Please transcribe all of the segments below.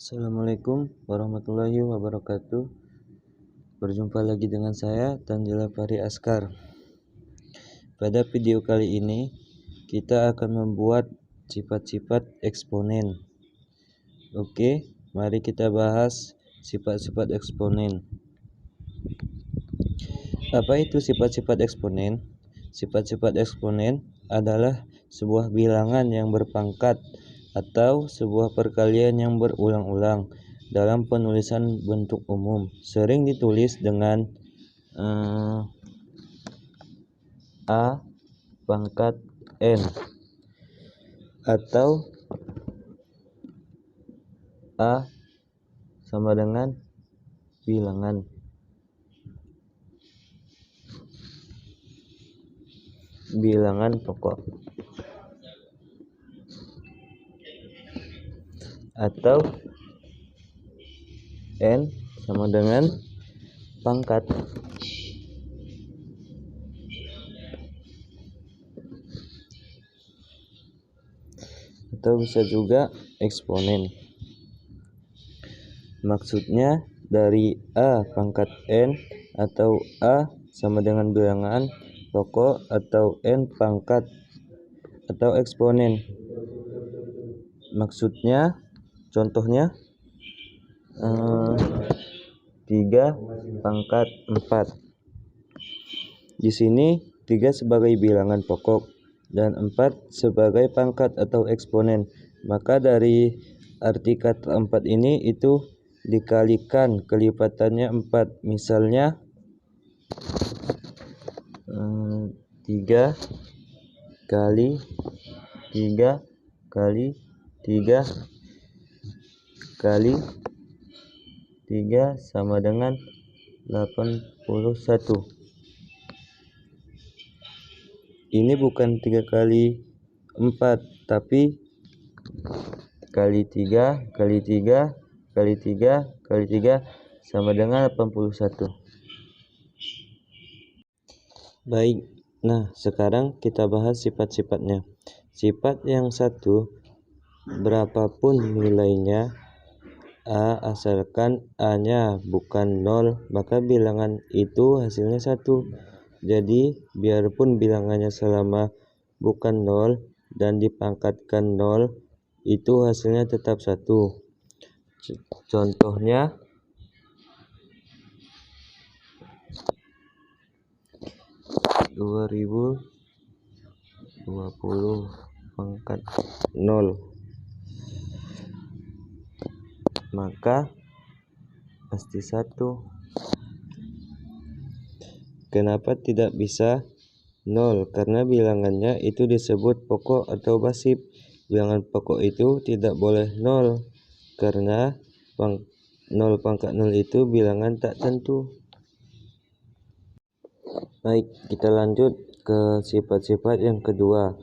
Assalamualaikum warahmatullahi wabarakatuh. Berjumpa lagi dengan saya Tanzila Fahri Askar. Pada video kali ini kita akan membuat sifat-sifat eksponen. Oke, mari kita bahas sifat-sifat eksponen. Apa itu sifat-sifat eksponen? Sifat-sifat eksponen adalah sebuah bilangan yang berpangkat atau sebuah perkalian yang berulang-ulang dalam penulisan bentuk umum. Sering ditulis dengan A pangkat N atau A sama dengan bilangan pokok, atau N sama dengan pangkat. Atau bisa juga eksponen. Maksudnya dari A pangkat N atau A sama dengan bilangan pokok atau N pangkat atau eksponen. Maksudnya contohnya 3 pangkat 4. Di sini 3 sebagai bilangan pokok dan 4 sebagai pangkat atau eksponen. Maka dari arti kata 4 ini itu dikalikan kelipatannya 4. Misalnya 3 kali 3 kali 3 kali 3 sama dengan 81. Ini bukan 3 kali 4 tapi kali 3 kali 3 kali 3 kali 3 sama dengan 81. Baik, nah sekarang kita bahas sifat-sifatnya. Sifat yang satu, berapapun nilainya A asalkan A-nya bukan 0, maka bilangan itu hasilnya 1. Jadi biarpun bilangannya selama bukan 0 dan dipangkatkan 0, itu hasilnya tetap 1. Contohnya 2020 pangkat 0, maka pasti 1. Kenapa tidak bisa 0? Karena bilangannya itu disebut pokok atau basif. Bilangan pokok itu tidak boleh 0 karena 0 pangkat 0 itu bilangan tak tentu. Baik, kita lanjut ke sifat-sifat yang kedua.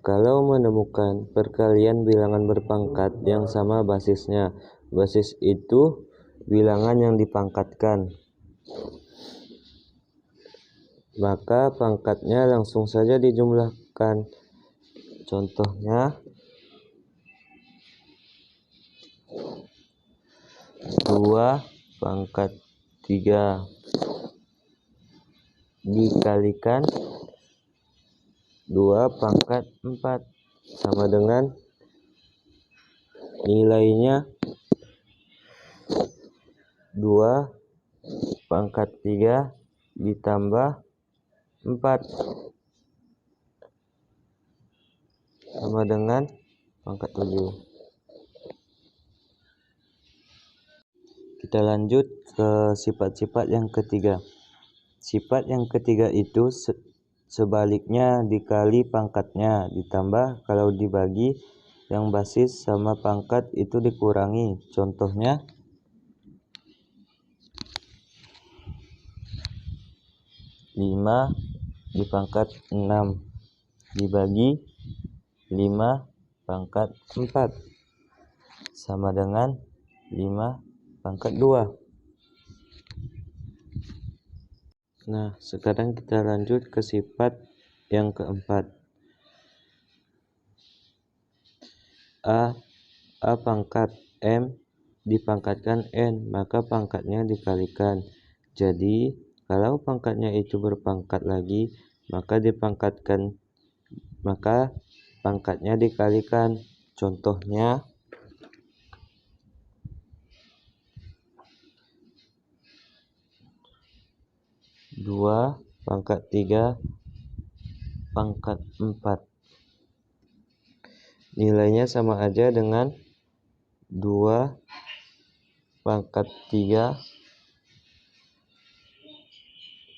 Kalau menemukan perkalian bilangan berpangkat yang sama basisnya, basis itu bilangan yang dipangkatkan, maka pangkatnya langsung saja dijumlahkan. Contohnya 2 pangkat 3 dikalikan 2 pangkat 4 sama dengan nilainya 2 pangkat 3 ditambah 4 sama dengan pangkat 7. Kita lanjut ke sifat-sifat yang ketiga. Sifat yang ketiga itu sebaliknya dikali pangkatnya ditambah, kalau dibagi yang basis sama pangkat itu dikurangi. Contohnya 5 dipangkat 6 dibagi 5 pangkat 4 sama dengan 5 pangkat 2. Nah, sekarang kita lanjut ke sifat yang keempat. A pangkat M dipangkatkan N, maka pangkatnya dikalikan. Jadi kalau pangkatnya itu berpangkat lagi, maka pangkatnya dikalikan. Contohnya 2 pangkat 3 pangkat 4. Nilainya sama aja dengan 2 pangkat 3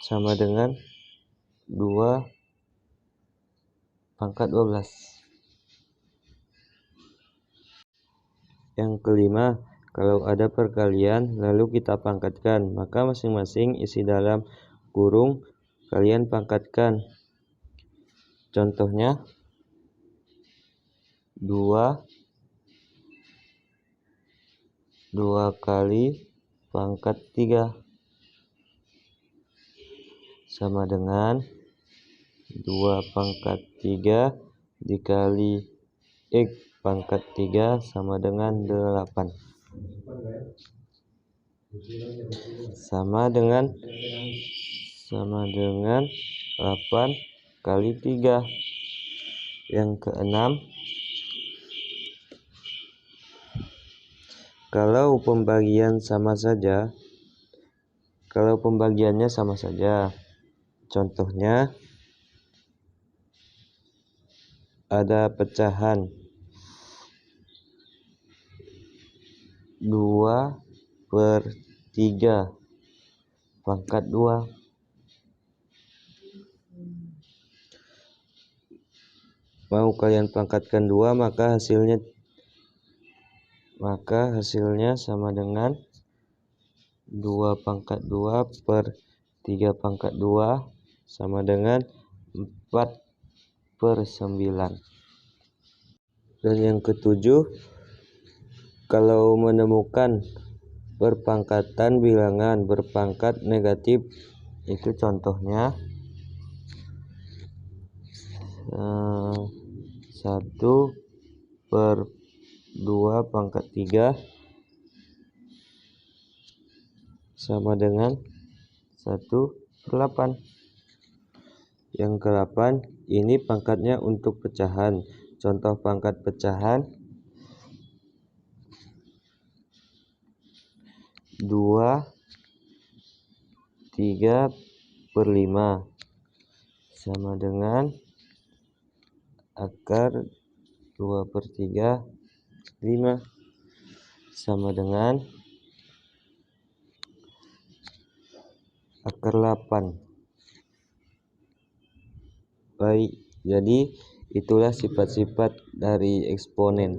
sama dengan 2 pangkat 12. Yang kelima, kalau ada perkalian lalu kita pangkatkan, maka masing-masing isi dalam kurung kalian pangkatkan. Contohnya 2 kali pangkat 3 sama dengan 2 pangkat 3 dikali X pangkat 3 sama dengan 8. Sama dengan 8 kali 3. Yang keenam, kalau pembagiannya sama saja, contohnya ada pecahan 2/3 pangkat 2. Mau kalian pangkatkan 2, maka hasilnya sama dengan 2 pangkat 2 per 3 pangkat 2 sama dengan 4/9. Dan yang ketujuh, kalau menemukan perpangkatan bilangan berpangkat negatif, itu contohnya 1/2 pangkat 3 sama dengan 1/8. Yang ke-8, ini pangkatnya untuk pecahan. Contoh pangkat pecahan 2/3/5 sama dengan akar 2/3 5 sama dengan akar 8. Baik, jadi itulah sifat-sifat dari eksponen.